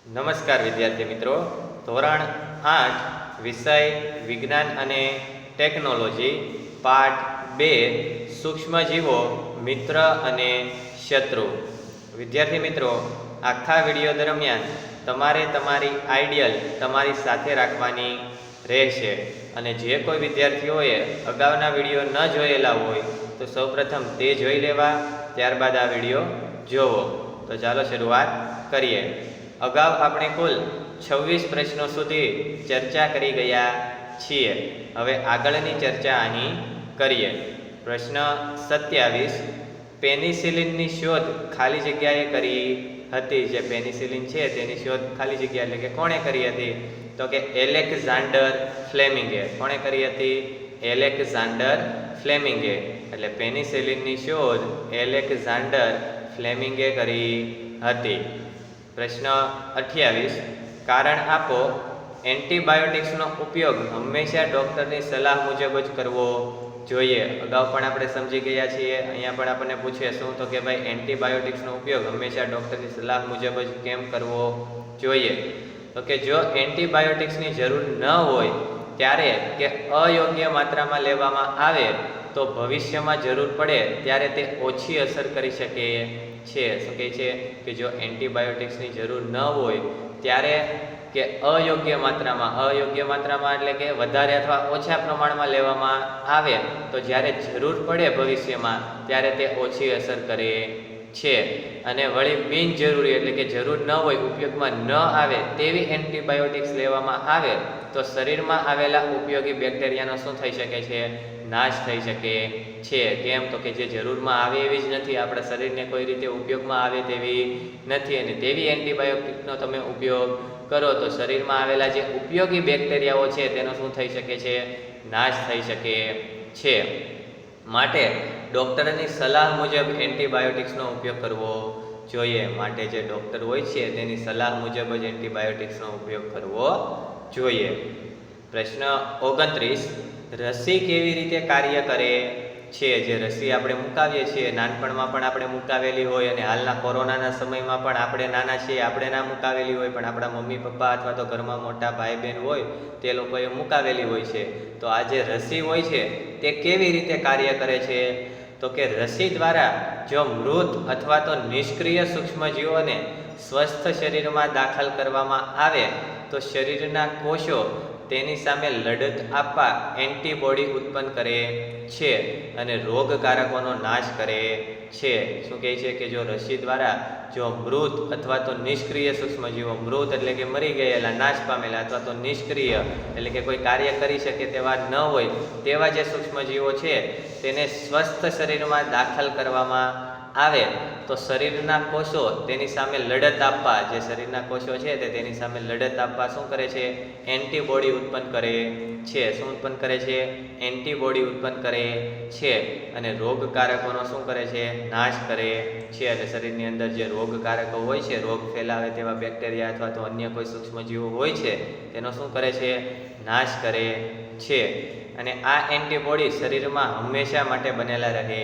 નમસ્કાર વિદ્યાર્થી મિત્રો, ધોરણ 8 વિષય વિજ્ઞાન અને ટેકનોલોજી પાઠ 2 સૂક્ષ્મજીવો મિત્ર અને શત્રુ. વિદ્યાર્થી મિત્રો, આખા વિડીયો દરમિયાન તમારે તમારી આઈડિયલ તમારી સાથે રાખવાની રહેશે અને જે કોઈ વિદ્યાર્થીઓએ અગાઉના વિડીયો ન જોયેલા હોય તો સૌપ્રથમ તે જોઈ લેવા, ત્યારબાદ આ વિડીયો જોવો. તો ચાલો શરૂઆત કરીએ. અગાઉ આપણે કુલ 26 પ્રશ્નો સુધી ચર્ચા કરી ગયા છીએ. હવે આગળની ચર્ચા અહીં કરીએ. પ્રશ્ન 27, પેનિસિલિનની શોધ ખાલી જગ્યાએ કરી હતી. જે પેનિસિલિન છે તેની શોધ ખાલી જગ્યા એટલે કે કોણે કરી હતી? તો કે એલેક્ઝાન્ડર ફ્લેમિંગે. કોણે કરી હતી? એલેક્ઝાન્ડર ફ્લેમિંગે. એટલે પેનિસિલિનની શોધ એલેક્ઝાન્ડર ફ્લેમિંગે કરી હતી. પ્રશ્ન 28, કારણ આપો. એન્ટીબાયોટિક્સનો ઉપયોગ હંમેશા ડૉક્ટરની સલાહ મુજબ જ કરવો જોઈએ. અગાઉ પણ આપણે સમજી ગયા છીએ. અહીંયા પણ આપણને પૂછે શું? તો કે ભાઈ એન્ટીબાયોટિક્સનો ઉપયોગ હંમેશા ડૉક્ટરની સલાહ મુજબ જ કેમ કરવો જોઈએ? તો કે જો એન્ટીબાયોટિક્સની જરૂર ન હોય ત્યારે કે અયોગ્ય માત્રામાં લેવામાં આવે તો ભવિષ્યમાં જરૂર પડે ત્યારે તે ઓછી અસર કરી શકે છે. શું કહે છે કે જો એન્ટીબાયોટિક્સની જરૂર ન હોય ત્યારે કે અયોગ્ય માત્રામાં એટલે કે વધારે અથવા ઓછા પ્રમાણમાં લેવામાં આવે તો જ્યારે જરૂર પડે ભવિષ્યમાં ત્યારે તે ઓછી અસર કરે છે. અને વળી બિનજરૂરી એટલે કે જરૂર ન હોય, ઉપયોગમાં ન આવે તેવી એન્ટીબાયોટિક્સ લેવામાં આવે તો શરીરમાં આવેલા ઉપયોગી બેક્ટેરિયાનો શું થઈ શકે છે? નાશ થઈ શકે છે. કેમ? તો કે જે જરૂરમાં આવે એવી જ નથી, આપણા શરીરને કોઈ રીતે ઉપયોગમાં આવે તેવી નથી. અને તેવી એન્ટીબાયોટિકનો તમે ઉપયોગ કરો તો શરીરમાં આવેલા જે ઉપયોગી બેક્ટેરિયાઓ છે તેનો શું થઈ શકે છે? નાશ થઈ શકે છે. માટે ડૉક્ટરની સલાહ મુજબ એન્ટીબાયોટિક્સનો ઉપયોગ કરવો જોઈએ. માટે જે ડૉક્ટર હોય છે તેની સલાહ મુજબ જ એન્ટીબાયોટિક્સનો ઉપયોગ કરવો જોઈએ. પ્રશ્ન 29, રસી કેવી રીતે કાર્ય કરે છે? જે રસી આપણે મુકાવીએ છીએ, નાનપણમાં પણ આપણે મુકાવેલી હોય અને હાલના કોરોનાના સમયમાં પણ આપણે નાના છીએ આપણે ના મુકાવેલી હોય, પણ આપણા મમ્મી પપ્પા અથવા તો ઘરમાં મોટા ભાઈ બહેન હોય તે લોકોએ મુકાવેલી હોય છે. તો આ જે રસી હોય છે તે કેવી રીતે કાર્ય કરે છે? તો કે રસી દ્વારા જો મૃત અથવા તો નિષ્ક્રિય સૂક્ષ્મજીવોને સ્વસ્થ શરીરમાં દાખલ કરવામાં આવે તો શરીરના કોષો તેની સામે લડત આપવા એન્ટીબોડી ઉત્પન્ન કરે છે અને રોગકારકોનો નાશ કરે છે. શું કહે છે કે જો રસી દ્વારા જો મૃત અથવા તો નિષ્ક્રિય સૂક્ષ્મજીવો, મૃત એટલે કે મરી ગયેલા, નાશ પામેલા, અથવા તો નિષ્ક્રિય એટલે કે કોઈ કાર્ય કરી શકે તેવા ન હોય તેવા જે સૂક્ષ્મજીવો છે તેને સ્વસ્થ શરીરમાં દાખલ કરવામાં આવે તો શરીરના કોષો તેની સામે લડત આપવા, જે શરીરના કોષો છે તે તેની સામે લડત આપવા શું કરે છે? એન્ટીબોડી ઉત્પન્ન કરે છે. શું ઉત્પન્ન કરે છે? એન્ટીબોડી ઉત્પન્ન કરે છે. અને રોગકારકોનો શું કરે છે? નાશ કરે છે. એટલે શરીરની અંદર જે રોગકારકો હોય છે, રોગ ફેલાવે તેવા બેક્ટેરિયા અથવા તો અન્ય કોઈ સૂક્ષ્મજીવો હોય છે તેનો શું કરે છે? નાશ કરે છે. અને આ એન્ટીબોડી શરીરમાં હંમેશા માટે બનેલા રહે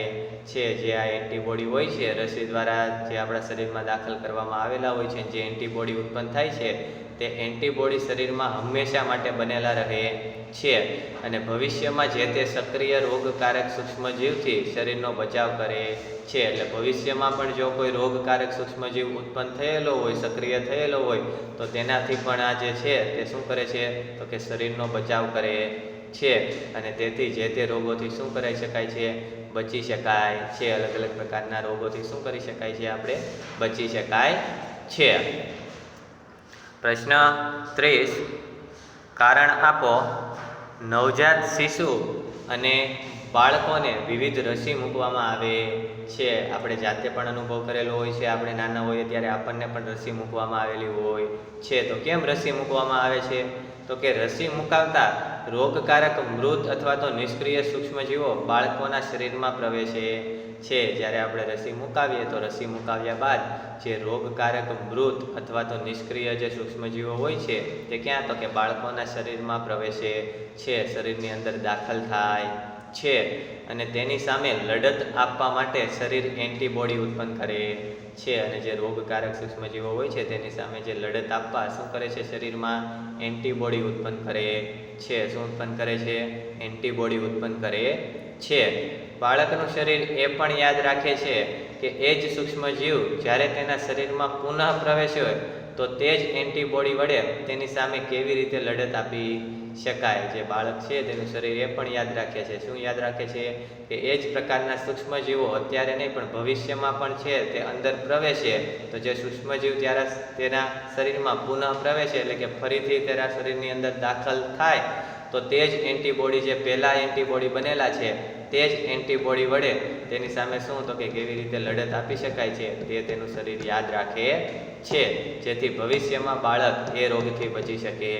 છે. જે આ એન્ટીબોડી હોય છે રસી દ્વારા જે આપણા શરીરમાં દાખલ કરવામાં આવેલા હોય છે, જે એન્ટીબોડી ઉત્પન્ન થાય છે તે એન્ટીબોડી શરીરમાં હંમેશા માટે બનેલા રહે છે અને ભવિષ્યમાં જે તે સક્રિય રોગકારક સૂક્ષ્મજીવથી શરીરનો બચાવ કરે છે. એટલે ભવિષ્યમાં પણ જો કોઈ રોગકારક સૂક્ષ્મજીવ ઉત્પન્ન થયેલો હોય, સક્રિય થયેલો હોય તો તેનાથી પણ આ જે છે તે શું કરે છે? તો કે શરીરનો બચાવ કરે છે અને તેથી જે તે રોગોથી શું કરી શકાય છે? બચી શકાય છે. અલગ અલગ પ્રકારના રોગોથી શું કરી શકાય છે? આપણે બચી શકાય છે. પ્રશ્ન 30, કારણ આપો. નવજાત શિશુ અને બાળકોને વિવિધ રસી મૂકવામાં આવે છે. આપણે જાતે પણ અનુભવ કરેલો હોય છે. આપણે નાના હોઈએ ત્યારે આપણને પણ રસી મૂકવામાં આવેલી હોય છે. તો કેમ રસી મૂકવામાં આવે છે? તો કે રસી મુકાવતા રોગકારક મૃત અથવા તો નિષ્ક્રિય સૂક્ષ્મજીવો બાળકોના શરીરમાં પ્રવેશે છે. જ્યારે આપણે રસી મુકાવીએ તો રસી મુકાવ્યા બાદ જે રોગકારક મૃત અથવા તો નિષ્ક્રિય જે સૂક્ષ્મજીવો હોય છે તે ક્યાં? તો કે બાળકોના શરીરમાં પ્રવેશે છે, શરીરની અંદર દાખલ થાય છે અને તેની સામે લડત આપવા માટે શરીર એન્ટીબોડી ઉત્પન્ન કરે છે. અને જે રોગકારક સૂક્ષ્મજીવો હોય છે તેની સામે જે લડત આપવા શું કરે છે, શરીરમાં એન્ટીબોડી ઉત્પન્ન કરે છે. શું ઉત્પન્ન કરે છે? એન્ટીબોડી ઉત્પન્ન કરે છે. બાળકનું શરીર એ પણ યાદ રાખે છે કે એ જ સૂક્ષ્મજીવ જ્યારે તેના શરીરમાં પુનઃ પ્રવેશે તો તે જ એન્ટીબોડી વડે તેની સામે કેવી રીતે લડત આપી શકાય. જે બાળક છે તેનું શરીર એ પણ યાદ રાખે છે. શું યાદ રાખે છે? કે એ જ પ્રકારના સૂક્ષ્મજીવો અત્યારે નહીં પણ ભવિષ્યમાં પણ છે તે અંદર પ્રવેશે તો જે સૂક્ષ્મજીવ ત્યારે તેના શરીરમાં પુનઃ પ્રવેશે એટલે કે ફરીથી તેના શરીરની અંદર દાખલ થાય તો તે જ એન્ટીબોડી જે પહેલાં એન્ટીબોડી બનેલા છે તે જ એન્ટીબોડી વડે તેની સામે શું તો કે કેવી રીતે લડત આપી શકાય છે તે તેનું શરીર યાદ રાખે છે. જેથી ભવિષ્યમાં બાળક એ રોગથી બચી શકે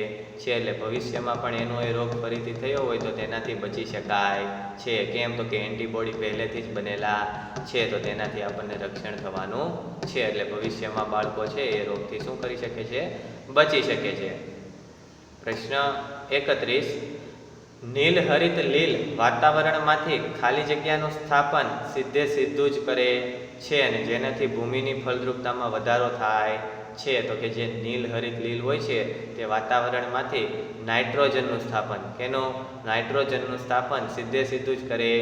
છે. એટલે ભવિષ્યમાં પણ એનો એ રોગ ફરીથી થયો હોય તો તેનાથી બચી શકાય છે. કેમ? તો કે એન્ટીબોડી પહેલેથી જ બનેલા છે તો તેનાથી આપણને રક્ષણ થવાનું છે. એટલે ભવિષ્યમાં બાળકો છે એ રોગથી શું કરી શકે છે? બચી શકે છે. પ્રશ્ન 31. નીલ હરિત લીલ વાતાવરણમાંથી ખાલી જગ્યાનું સ્થાપન સીધું જ કરે છે અને જેનાથી ભૂમિની ફળદ્રુપતામાં વધારો થાય છે. તો કે જે નીલ હરિત લીલ હોય છે તે વાતાવરણમાંથી નાઇટ્રોજનનું સ્થાપન નાઇટ્રોજનનું સ્થાપન સીધું જ કરે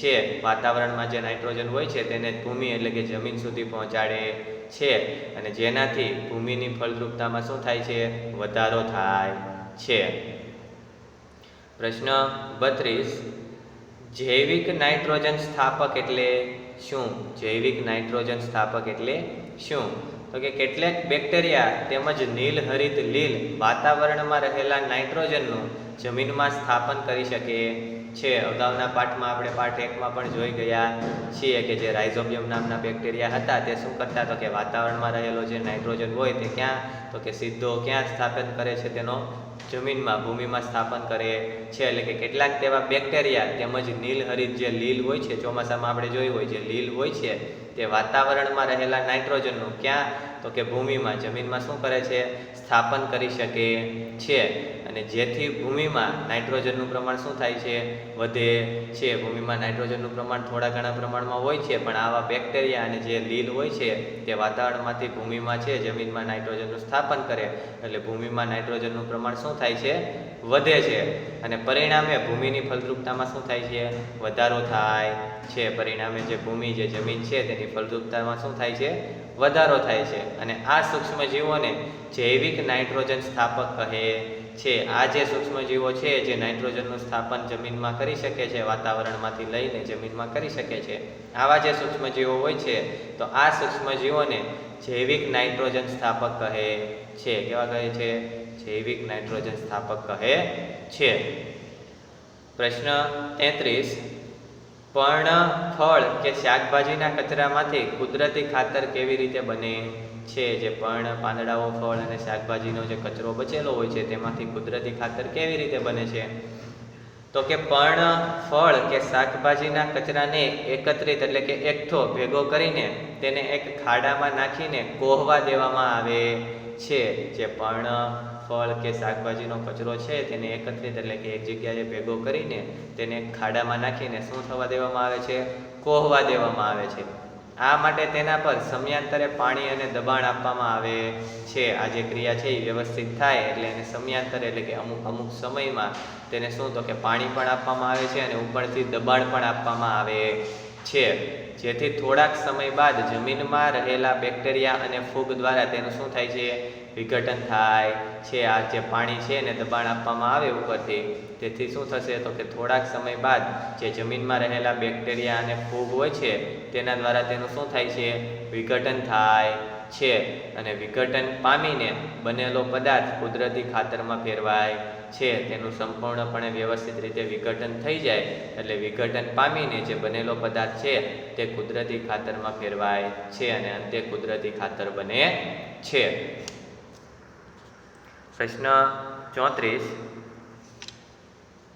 છે. વાતાવરણમાં જે નાઇટ્રોજન હોય છે તેને ભૂમિ એટલે કે જમીન સુધી પહોંચાડે છે અને જેનાથી ભૂમિની ફળદ્રુપતામાં શું થાય છે? વધારો થાય છે. પ્રશ્ન 32. જૈવિક નાઇટ્રોજન સ્થાપક એટલે શું? જૈવિક નાઇટ્રોજન સ્થાપક એટલે શું? તો કે કેટલાક બેક્ટેરિયા તેમજ નીલ હરિત લીલ વાતાવરણમાં રહેલા નાઇટ્રોજનનું જમીનમાં સ્થાપન કરી શકે છે. અગાઉના પાઠમાં આપણે પાઠ 1માં પણ જોઈ ગયા છીએ કે જે રાઇઝોબિયમ નામના બેક્ટેરિયા હતા તે શું કરતા તો કે વાતાવરણમાં રહેલો જે નાઇટ્રોજન હોય તે ક્યાં તો કે સીધો ક્યાં સ્થાપન કરે છે? તેનો જમીનમાં ભૂમિમાં સ્થાપન કરે છે. એટલે કે કેટલાક તેવા બેક્ટેરિયા તેમજ નીલ હરિત જે લીલ હોય છે ચોમાસામાં આપણે જોયું હોય જે લીલ હોય છે તે વાતાવરણમાં રહેલા નાઇટ્રોજનનું ક્યાં તો કે ભૂમિમાં જમીનમાં શું કરે છે? સ્થાપન કરી શકે છે અને જેથી ભૂમિમાં નાઇટ્રોજનનું પ્રમાણ શું થાય છે? વધે છે. ભૂમિમાં નાઇટ્રોજનનું પ્રમાણ થોડા ઘણા પ્રમાણમાં હોય છે પણ આવા બેક્ટેરિયા અને જે લીલ હોય છે તે વાતાવરણમાંથી ભૂમિમાં છે જમીનમાં નાઇટ્રોજનનું સ્થાપન કરે એટલે ભૂમિમાં નાઇટ્રોજનનું પ્રમાણ શું થાય છે? વધે છે અને પરિણામે ભૂમિની ફળદ્રુપતામાં શું થાય છે? વધારો થાય છે. પરિણામે જે ભૂમિ જે જમીન છે તેની ફળદ્રુપતામાં શું થાય છે? વધારો થાય છે અને આ સૂક્ષ્મજીવોને જૈવિક નાઇટ્રોજન સ્થાપક કહે છે. આ જે સૂક્ષ્મજીવો છે જે નાઇટ્રોજનનું સ્થાપન જમીનમાં કરી શકે છે વાતાવરણમાંથી લઈને જમીનમાં કરી શકે છે આવા જે સૂક્ષ્મજીવો હોય છે તો આ સૂક્ષ્મજીવોને જૈવિક નાઇટ્રોજન સ્થાપક કહે છે. કેવા કહે છે? જૈવિક નાઇટ્રોજન સ્થાપક કહે છે. પ્રશ્ન 33. પર્ણ ફળ કે શાકભાજીના કચરામાંથી કુદરતી ખાતર કેવી રીતે બને છે? જે પર્ણ પાંદડાઓ ફળ અને શાકભાજીનો જે કચરો બચેલો હોય છે તેમાંથી કુદરતી ખાતર કેવી રીતે બને છે? તો કે પર્ણ ફળ કે શાકભાજીના કચરાને એકત્રિત એટલે કે એકઠો ભેગો કરીને તેને એક ખાડામાં નાખીને કોહવા દેવામાં આવે છે. જે પર્ણ ફળ કે શાકભાજીનો કચરો છે તેને એકત્રિત એટલે કે એક જગ્યાએ ભેગો કરીને તેને એક ખાડામાં નાખીને શું થવા દેવામાં આવે છે? કોહવા દેવામાં આવે છે. આ માટે તેના પર સમયાંતરે પાણી અને દબાણ આપવામાં આવે છે. આ જે ક્રિયા છે એ વ્યવસ્થિત થાય એટલે એને સમયાંતરે એટલે કે અમુક સમયમાં તેને શું તો કે પાણી પણ આપવામાં આવે છે અને ઉપરથી દબાણ પણ આપવામાં આવે છે. જેથી થોડાક સમય બાદ જમીનમાં રહેલા બેક્ટેરિયા અને ફૂગ દ્વારા તેનું શું થાય છે? વિઘટન થાય છે. આ જે પાણી છે એને દબાણ આપવામાં આવે ઉપરથી તેથી શું થશે તો કે થોડાક સમય બાદ જે જમીનમાં રહેલા બેક્ટેરિયા અને ફૂગ હોય છે તેના દ્વારા તેનું શું થાય છે? વિઘટન થાય છે અને વિઘટન પામીને બનેલો પદાર્થ કુદરતી ખાતરમાં ફેરવાય છે. તેનું સંપૂર્ણપણે વ્યવસ્થિત રીતે વિઘટન થઈ જાય એટલે વિઘટન પામીને જે બનેલો પદાર્થ છે તે કુદરતી ખાતરમાં ફેરવાય છે અને અંતે કુદરતી ખાતર બને છે. પ્રશ્ન 34.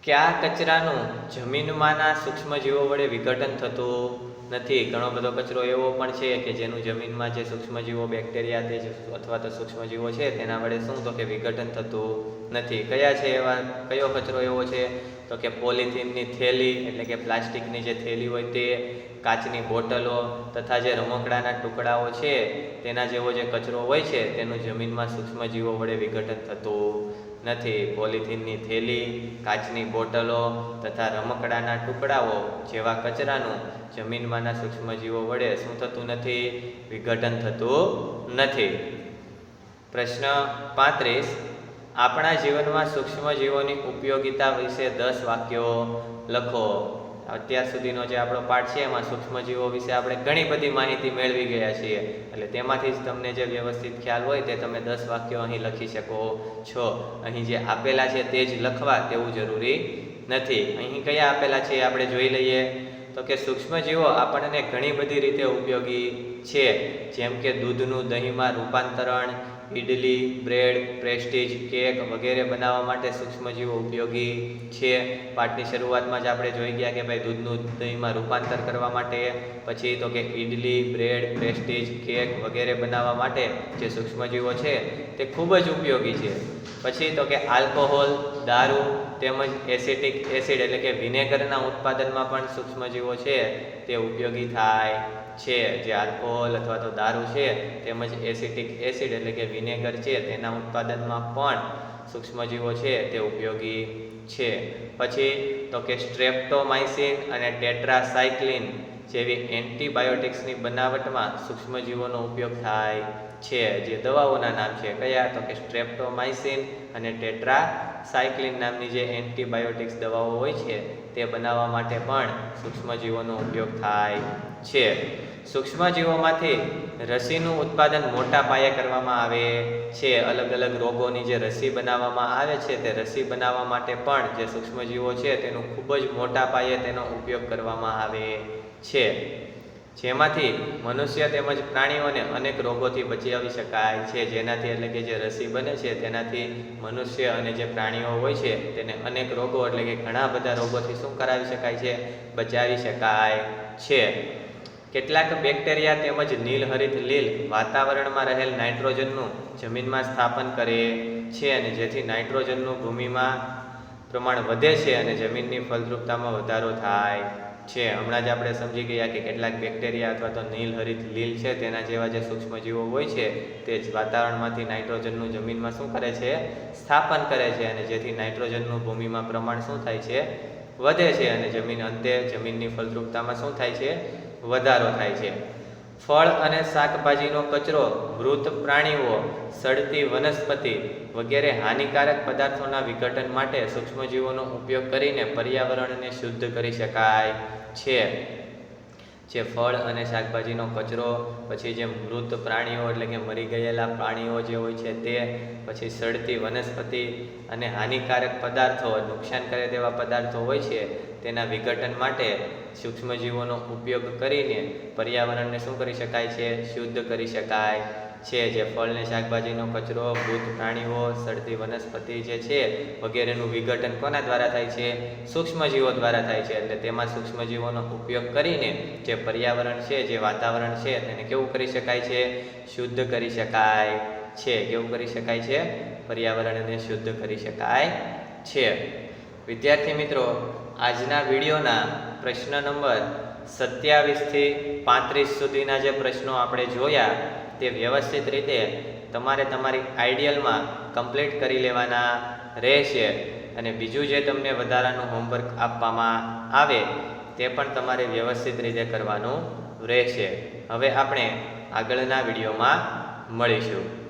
કયા કચરાનું જમીનમાંના સૂક્ષ્મજીવો વડે વિઘટન થતું નથી. ઘણો બધો કચરો એવો પણ છે કે જેનું જમીનમાં જે સૂક્ષ્મજીવો બેક્ટેરિયા તે અથવા તો સૂક્ષ્મજીવો છે તેના વડે શું તો કે વિઘટન થતું નથી. કયા છે એવા, કયો કચરો એવો છે તો કે પોલિથીનની થેલી એટલે કે પ્લાસ્ટિકની જે થેલી હોય તે, કાચની બોટલો તથા જે રમકડાના ટુકડાઓ છે તેના જેવો જે કચરો હોય છે તેનું જમીનમાં સૂક્ષ્મજીવો વડે વિઘટન થતું નથી. પોલિથીનની થેલી, કાચની બોટલો તથા રમકડાના ટુકડાઓ જેવા કચરાનું જમીનમાંના સૂક્ષ્મજીવો વડે શું થતું નથી? વિઘટન થતું નથી. પ્રશ્ન 35. આપણા જીવનમાં સૂક્ષ્મજીવોની ઉપયોગિતા વિશે 10 વાક્યો લખો. અત્યાર સુધીનો જે આપણો પાઠ છે એમાં સૂક્ષ્મજીવો વિશે આપણે ઘણી બધી માહિતી મેળવી ગયા છીએ, એટલે તેમાંથી જ તમને જે વ્યવસ્થિત ખ્યાલ હોય તે તમે 10 વાક્યો અહીં લખી શકો છો. અહીં જે આપેલા છે તે જ લખવા તેવું જરૂરી નથી. અહીં કયા આપેલા છે એ આપણે જોઈ લઈએ. તો કે સૂક્ષ્મજીવો આપણને ઘણી બધી રીતે ઉપયોગી છે, જેમ કે દૂધનું દહીંમાં રૂપાંતરણ, ઇડલી, બ્રેડ, પ્રેસ્ટીજ, કેક વગેરે બનાવવા માટે સૂક્ષ્મજીવો ઉપયોગી છે. પાઠની શરૂઆતમાં જ આપણે જોઈ ગયા કે ભાઈ દૂધનું દહીંમાં રૂપાંતર કરવા માટે, પછી તો કે ઇડલી, બ્રેડ, પ્રેસ્ટીજ, કેક વગેરે બનાવવા માટે જે સૂક્ષ્મજીવો છે તે ખૂબ જ ઉપયોગી છે. પછી તો કે આલ્કોહોલ, દારૂ તેમજ એસિટિક એસિડ એટલે કે વિનેગરના ઉત્પાદનમાં પણ સૂક્ષ્મજીવો છે તે ઉપયોગી થાય છે. જે આલ્કોહોલ અથવા તો દારૂ છે તેમજ એસિટિક એસિડ એટલે કે વિનેગર છે તેના ઉત્પાદનમાં પણ સૂક્ષ્મજીવો છે તે ઉપયોગી છે. પછી તો કે સ્ટ્રેપ્ટોમાઇસિન અને ટેટ્રાસાયક્લિન જેવી એન્ટીબાયોટિક્સની બનાવટમાં સૂક્ષ્મજીવોનો ઉપયોગ થાય છે. જે દવાઓના નામ છે કયા તો કે સ્ટ્રેપ્ટોમાઇસિન અને ટેટ્રાસાયક્લિન નામની જે એન્ટીબાયોટિક્સ દવાઓ હોય છે તે બનાવવા માટે પણ સૂક્ષ્મજીવોનો ઉપયોગ થાય છે. સૂક્ષ્મજીવોમાંથી રસીનું ઉત્પાદન મોટા પાયે કરવામાં આવે છે. અલગ અલગ રોગોની જે રસી બનાવવામાં આવે છે તે રસી બનાવવા માટે પણ જે સૂક્ષ્મજીવો છે તેનું ખૂબ જ મોટા પાયે તેનો ઉપયોગ કરવામાં આવે છે. જેમાંથી મનુષ્ય તેમજ પ્રાણીઓને અનેક રોગોથી બચાવી શકાય છે. જેનાથી એટલે કે જે રસી બને છે તેનાથી મનુષ્ય અને જે પ્રાણીઓ હોય છે તેને અનેક રોગો એટલે કે ઘણા બધા રોગોથી શું કરાવી શકાય છે? બચાવી શકાય છે. કેટલાક બેક્ટેરિયા તેમજ નીલહરિત લીલ વાતાવરણમાં રહેલ નાઇટ્રોજનનું જમીનમાં સ્થાપન કરે છે અને જેથી નાઇટ્રોજનનું ભૂમિમાં પ્રમાણ વધે છે અને જમીનની ફળદ્રુપતામાં વધારો થાય છે. હમણાં જ આપણે સમજી ગયા કે કેટલાક બેક્ટેરિયા અથવા તો નીલહરિત લીલ છે તેના જેવા જે સૂક્ષ્મજીવો હોય છે તે જ વાતાવરણમાંથી નાઇટ્રોજનનું જમીનમાં શું કરે છે? સ્થાપન કરે છે અને જેથી નાઇટ્રોજનનું ભૂમિમાં પ્રમાણ શું થાય છે? વધે છે અને અંતે જમીનની ફળદ્રુપતામાં શું થાય છે? વધારો થાય છે. ફળ અને શાકભાજીનો કચરો, મૃત પ્રાણીઓ, સડતી વનસ્પતિ વગેરે હાનિકારક પદાર્થોના વિઘટન માટે સૂક્ષ્મજીવોનો ઉપયોગ કરીને પર્યાવરણને શુદ્ધ કરી શકાય છે. જે ફળ અને શાકભાજીનો કચરો, પછી જે મૃત પ્રાણીઓ એટલે કે મરી ગયેલા પ્રાણીઓ જે હોય છે તે, પછી સડતી વનસ્પતિ અને હાનિકારક પદાર્થો, નુકસાન કરે તેવા પદાર્થો હોય છે તેના વિઘટન માટે સૂક્ષ્મજીવોનો ઉપયોગ કરીને પર્યાવરણને શું કરી શકાય છે? શુદ્ધ કરી શકાય છે. જે ફળ અને શાકભાજીનો કચરો, મૃત પ્રાણીઓ, સડતી વનસ્પતિ જે છે વગેરેનું વિઘટન કોના દ્વારા થાય છે? સૂક્ષ્મજીવો દ્વારા થાય છે. એટલે તેમાં સૂક્ષ્મજીવોનો ઉપયોગ કરીને જે પર્યાવરણ છે, જે વાતાવરણ છે તેને કેવું કરી શકાય છે? શુદ્ધ કરી શકાય છે. કેવું કરી શકાય છે? પર્યાવરણને શુદ્ધ કરી શકાય છે. વિદ્યાર્થી મિત્રો, આજના વિડીયોના પ્રશ્ન નંબર 27 થી 35 સુધીના જે પ્રશ્નો આપણે જોયા તે વ્યવસ્થિત રીતે તમારે તમારી આઈડિયલમાં કમ્પ્લીટ કરી લેવાના રહેશે. અને બીજું જે તમને વધારાનું હોમવર્ક આપવામાં આવે તે પણ તમારે વ્યવસ્થિત રીતે કરવાનું રહેશે. હવે આપણે આગળના વિડીયોમાં મળીશું.